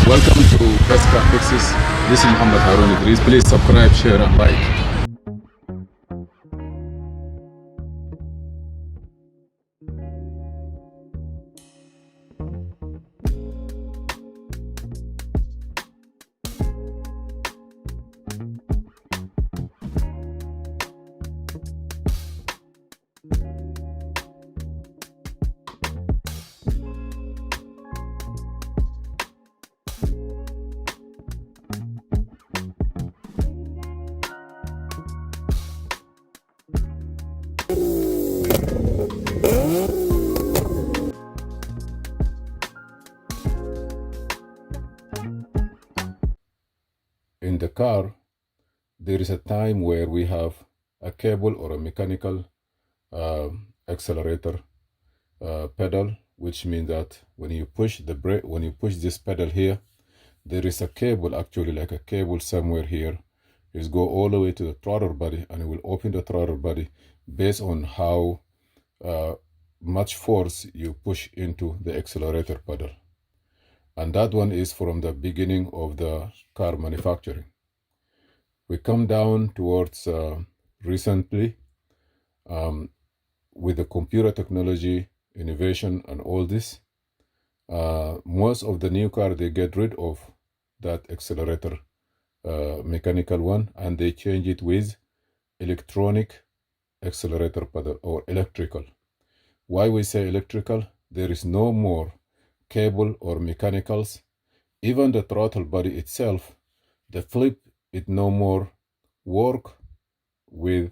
Welcome to Best Car Fixes. This is Muhammad Harun Idris. Please subscribe, share, and like. In the car, there is a time where we have a cable or a mechanical accelerator pedal, which means that when you push the brake, when you push this pedal here, there is a cable, actually like a cable somewhere here. It's go all the way to the throttle body, and it will open the throttle body based on how much force you push into the accelerator pedal. And that one is from the beginning of the car manufacturing. We come down towards recently with the computer technology, innovation, and all this. Most of the new car, they get rid of that accelerator mechanical one, and they change it with electronic accelerator pedal or electrical. Why we say electrical? There is no more cable or mechanicals. Even the throttle body itself, the flip, it no more work with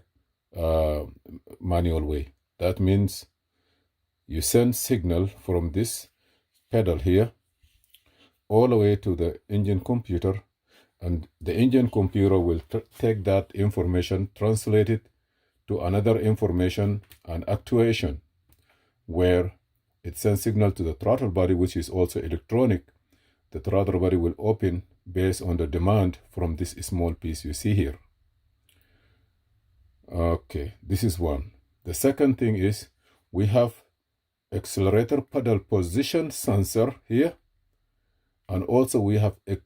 manual way. That means you send signal from this pedal here all the way to the engine computer, and the engine computer will take that information, translate it to another information and actuation, where it sends signal to the throttle body, which is also electronic. The throttle body will open based on the demand from this small piece you see here. Okay, this is one. The second thing is we have accelerator pedal position sensor here, and also we have a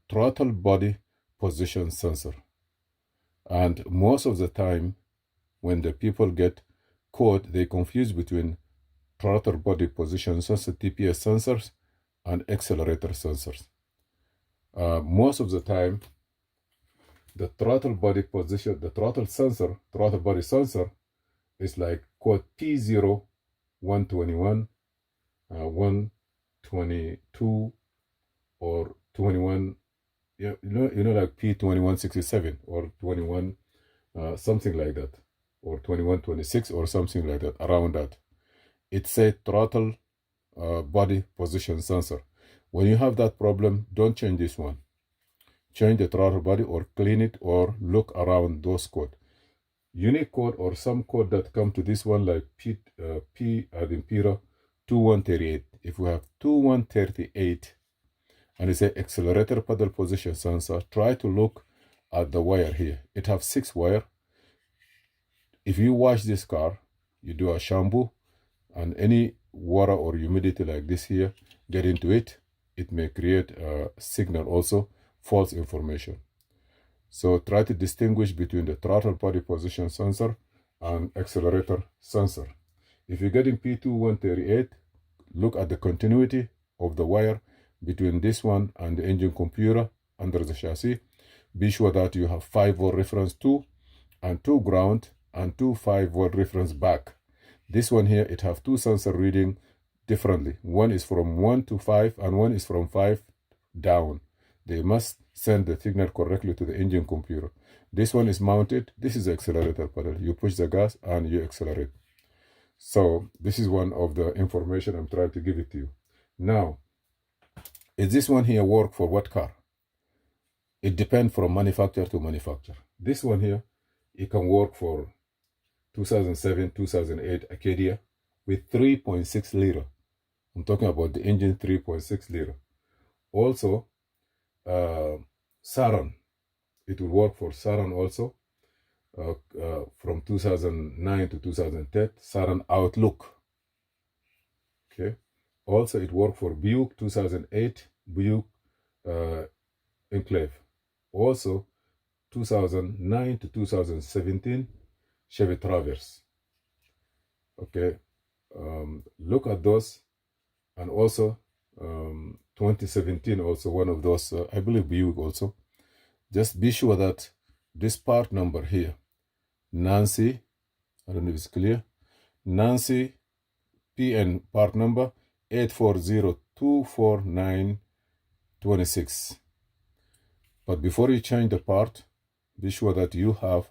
throttle body position sensor. And most of the time when the people get caught, they confuse between throttle body position sensor, TPS sensors, and accelerator sensors. Most of the time, the throttle body position, the throttle sensor, throttle body sensor is like code P0, 121, 122, or 21, you know, like P2167 or 21, something like that, or 2126 or something like that, around that. It's a throttle body position sensor. When you have that problem, don't change this one. Change the throttle body or clean it or look around those code. Unique code or some code that come to this one, like P ad impera 2138. If we have 2138 and it's a accelerator pedal position sensor, try to look at the wire here. It have 6 wire. If you wash this car, you do a shampoo, and any water or humidity like this here get into it, it may create a signal, also false information. So try to distinguish between the throttle body position sensor and accelerator sensor. If you're getting P2138, look at the continuity of the wire between this one and the engine computer under the chassis. Be sure that you have 5-volt reference 2 and 2 ground and 2 5-volt reference back. This one here, it have 2 sensor reading differently. One is from 1 to 5 and one is from 5 down. They must send the signal correctly to the engine computer. This one is mounted. This is the accelerator pedal. You push the gas and you accelerate. So this is one of the information I'm trying to give it to you. Now, is this one here work for what car? It depends from manufacturer to manufacturer. This one here, it can work for 2007, 2008 Acadia with 3.6 liter. I'm talking about the engine 3.6 liter. Also, Saturn. It will work for Saturn also from 2009 to 2010. Saturn Outlook. Okay. Also, it worked for Buick 2008, Buick enclave. Also 2009 to 2017 Chevy Traverse. Okay, look at those. And also 2017 also one of those, I believe Buick also. Just be sure that this part number here, Nancy, I don't know if it's clear, Nancy PN part number 840249226. But before you change the part, be sure that you have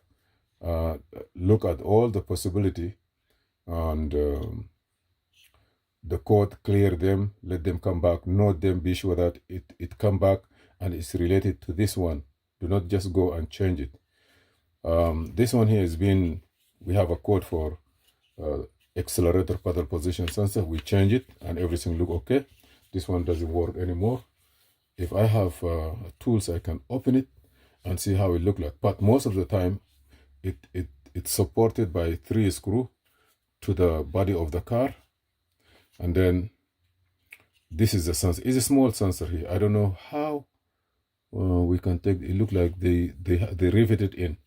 look at all the possibility and the code, clear them, let them come back, note them, be sure that it come back and it's related to this one. Do not just go and change it. This one here has been, we have a code for accelerator pedal position sensor. We change it and everything look okay. This one doesn't work anymore. If I have tools, I can open it and see how it look like. But most of the time, it's supported by 3 screws to the body of the car. And then this is the sensor. It's a small sensor here. I don't know how we can take it. Look like they riveted in.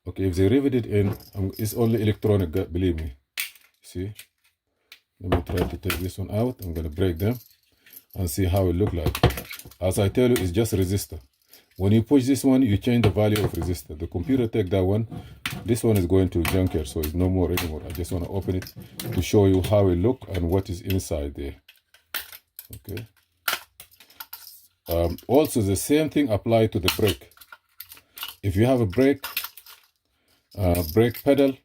Okay, if they riveted in, it's only electronic, believe me. See, let me try to take this one out. I'm gonna break them and see how it look like. As I tell you, it's just resistor. When you push this one, you change the value of resistor. The computer take that one. This one is going to junkyard, so it's no more anymore. I just want to open it to show you how it look and what is inside there. Okay. Also, the same thing apply to the brake. If you have a brake pedal,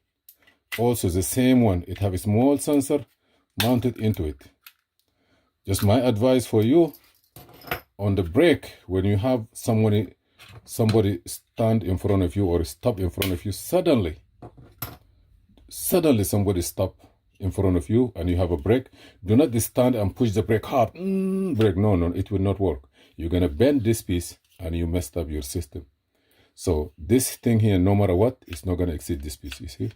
also the same one. It have a small sensor mounted into it. Just my advice for you, on the brake, when you have somebody stand in front of you or stop in front of you, suddenly somebody stop in front of you and you have a brake, do not stand and push the brake hard. Brake, no, it will not work. You're gonna bend this piece and you messed up your system. So this thing here, no matter what, it's not gonna exceed this piece, you see?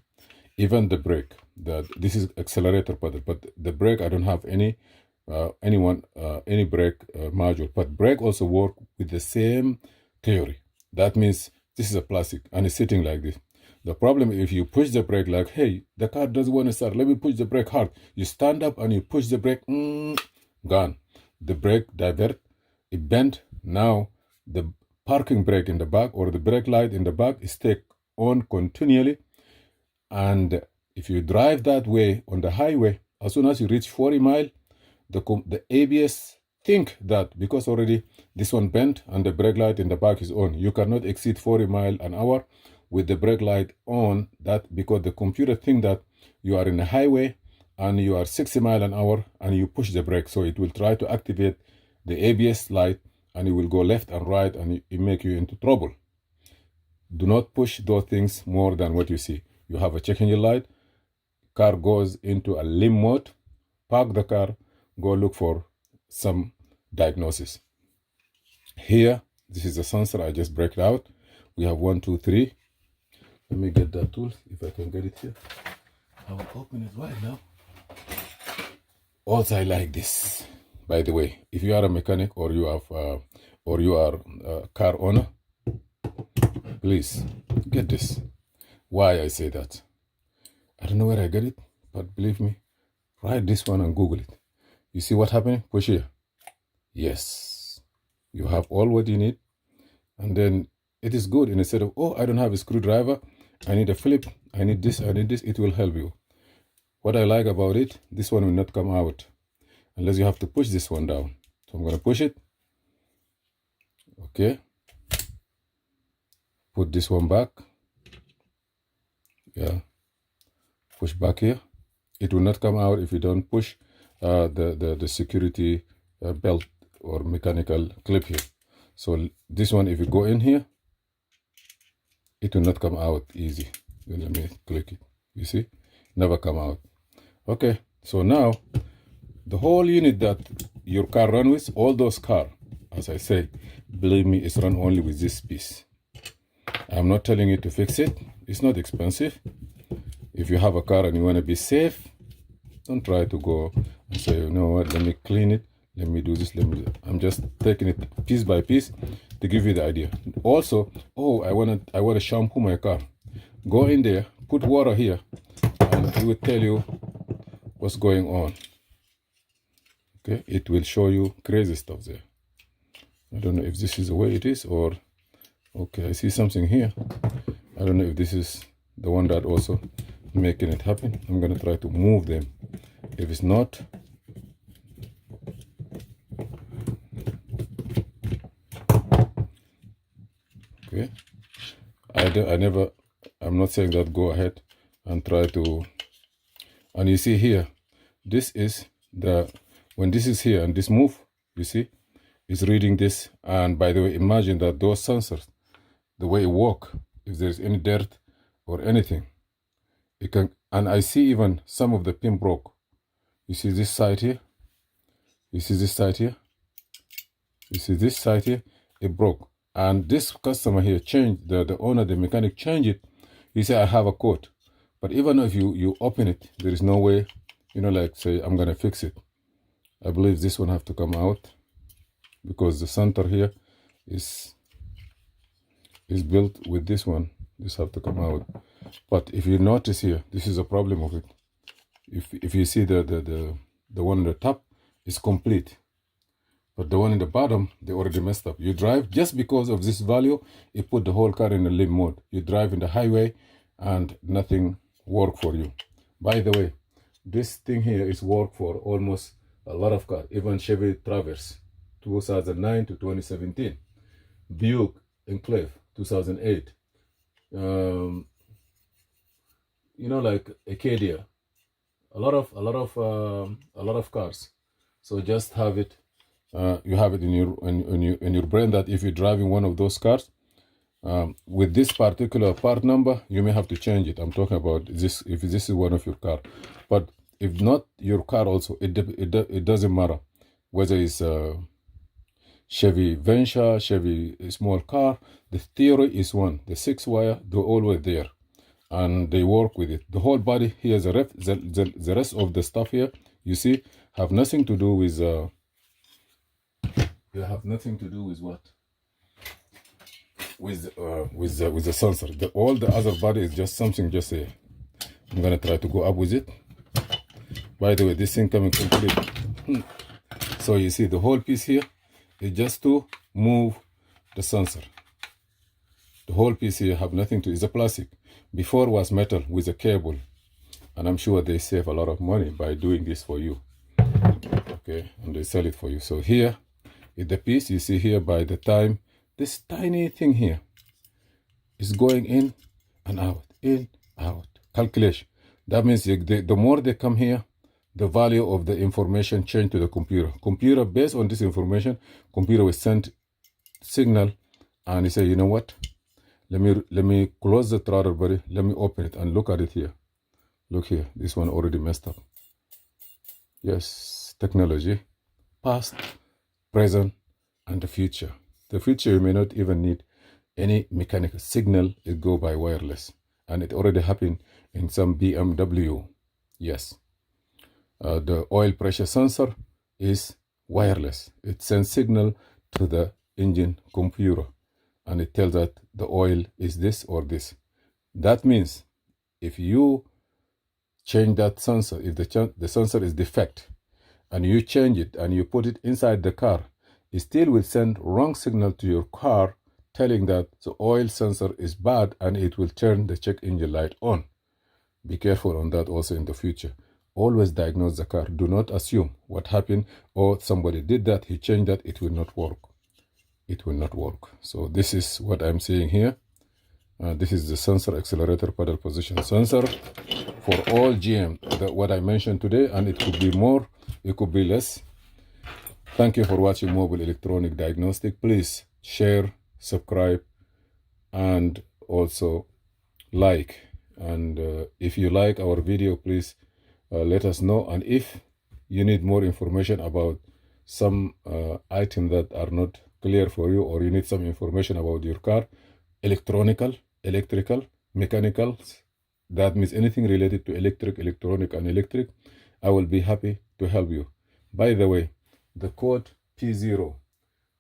Even the brake, this is accelerator pedal, but the brake, I don't have any brake module, but brake also work with the same theory. That means this is a plastic and it's sitting like this. The problem, if you push the brake like, hey, the car doesn't want to start, let me push the brake hard. You stand up and you push the brake, gone. The brake divert, it bent. Now the parking brake in the back or the brake light in the back is stay on continually. And if you drive that way on the highway, as soon as you reach 40 miles, the ABS think that because already this one bent and the brake light in the back is on, you cannot exceed 40 miles an hour with the brake light on, that because the computer think that you are in a highway and you are 60 miles an hour and you push the brake, so it will try to activate the ABS light and it will go left and right and it make you into trouble. Do not push those things more than what you see. You have a check engine light, car goes into a limp mode, park the car, go look for some diagnosis. Here, this is the sensor. I just break it out. We have 1, 2, 3. Let me get that tool if I can get it here. I will open it right now. Also, I like this. By the way, if you are a mechanic or you have or you are a car owner, please get this. Why I say that? I don't know where I get it, but believe me, write this one and Google it. You see what happening? Push here. Yes. You have all what you need. And then it is good. Instead of, oh, I don't have a screwdriver, I need a Philip, I need this, it will help you. What I like about it, this one will not come out unless you have to push this one down. So I'm going to push it. Okay. Put this one back. Yeah. Push back here. It will not come out if you don't push the security belt or mechanical clip here. So this one, if you go in here, it will not come out easy. Then let me click it. You see, never come out. Okay, so now the whole unit that your car run with, all those car, as I say, believe me, it's run only with this piece. I'm not telling you to fix it. It's not expensive. If you have a car and you want to be safe, don't try to go and say, you know what, let me clean it. Let me do this. I'm just taking it piece by piece to give you the idea. Also, oh, I want to shampoo my car. Go in there, put water here, and it will tell you what's going on. Okay, it will show you crazy stuff there. I don't know if this is the way it is, or okay, I see something here. I don't know if this is the one that also making it happen. I'm gonna try to move them. If it's not, okay, I'm not saying that go ahead and try to. And you see here, this is when this is here and this move, you see, it's reading this. And by the way, imagine that those sensors, the way it work, if there's any dirt or anything, it can. And I see even some of the pin broke. You see this side here. You see this side here. You see this side here. It broke. And this customer here changed, the owner, the mechanic changed it. He said, I have a code. But even if you open it, there is no way, like say, I'm going to fix it. I believe this one have to come out because the center here is built with this one. This have to come out. But if you notice here, this is a problem of it. If you see the one on the top is complete. But the one in the bottom, they already messed up. You drive, just because of this value, it put the whole car in a limp mode. You drive in the highway and nothing work for you. By the way, this thing here is work for almost a lot of cars, even Chevy Traverse, 2009 to 2017. Buick Enclave, 2008. Like Acadia, a lot of cars. So just have it. You have it in your brain that if you're driving one of those cars, with this particular part number, you may have to change it. I'm talking about this if this is one of your car, but if not your car also, it doesn't matter whether it's Chevy Venture, Chevy small car. The theory is one. The 6-wire, they're always there, and they work with it. The whole body here, the rest of the stuff here, you see, have nothing to do with. You have nothing to do with what? With the sensor. All the other body is just something. Just say, I'm gonna try to go up with it. By the way, this thing coming complete. So you see the whole piece here is just to move the sensor. The whole piece here have nothing to. It's a plastic. Before was metal with a cable, and I'm sure they save a lot of money by doing this for you. Okay, and they sell it for you. So here is the piece you see here. By the time this tiny thing here is going in and out, calculation. That means the more they come here, the value of the information change to the computer. Computer, based on this information, computer will send signal, and he say, you know what? Let me close the throttle body. Let me open it and look at it here. Look here. This one already messed up. Yes, technology, past, present, and the future. The future, you may not even need any mechanical signal. It go by wireless, and it already happened in some BMW. Yes, the oil pressure sensor is wireless. It sends signal to the engine computer, and it tells that the oil is this or this. That means if you change that sensor, if the sensor is defect, and you change it and you put it inside the car, it still will send wrong signal to your car telling that the oil sensor is bad, and it will turn the check engine light on. Be careful on that also in the future. Always diagnose the car. Do not assume what happened or somebody did that, he changed that, it will not work. It will not work. So this is what I'm saying here. This is the sensor accelerator pedal position sensor for all GM. What I mentioned today, and it could be more, it could be less. Thank you for watching Mobile Electronic Diagnostic. Please share, subscribe, and also like. And if you like our video, please let us know. And if you need more information about some items that are not clear for you, or you need some information about your car, electrical, mechanical, that means anything related to electronic and electric, I will be happy to help you. By the way, the code P0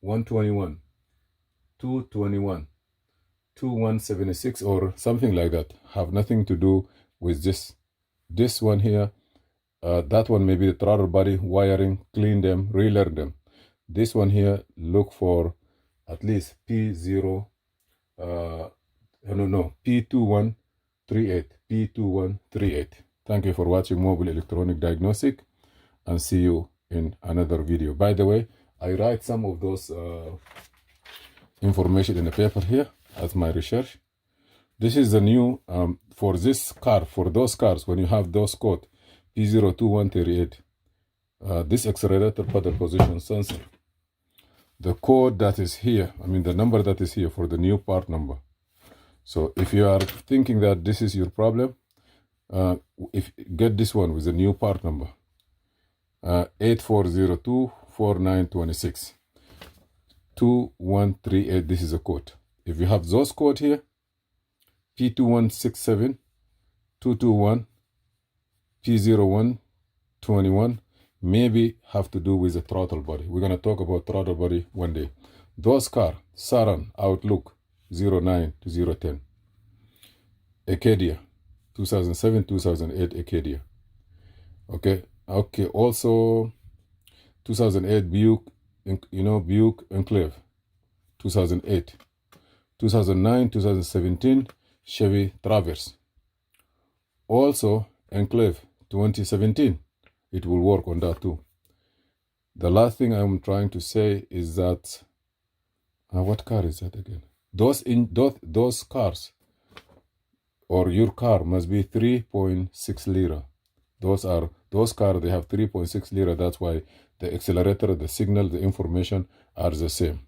121 221 2176 or something like that have nothing to do with this one here. That one may be the throttle body wiring, clean them, relearn them. This one here, look for at least P0 P2138 P2138. Thank you for watching Mobile Electronic Diagnostic, and see you in another video. By the way, I write some of those information in the paper here as my research. This is the new for this car, for those cars when you have those code P02138, this accelerator pedal position sensor, the code that is here, I mean the number that is here for the new part number. So if you are thinking that this is your problem, get this one with the new part number, 84024926 2138. This is a code. If you have those code here, P2167 221 P0121, maybe have to do with the throttle body. We're going to talk about throttle body one day. Those car, Saran, Outlook 09 to 010, Acadia 2007-2008 Acadia. Okay, also 2008 Buick, Buick Enclave 2008, 2009-2017 Chevy Traverse, also Enclave 2017. It will work on that too. The last thing I'm trying to say is that what car is that again? Those cars, or your car, must be 3.6 liter. Those cars, they have 3.6 liter. That's why the accelerator, the signal, the information are the same.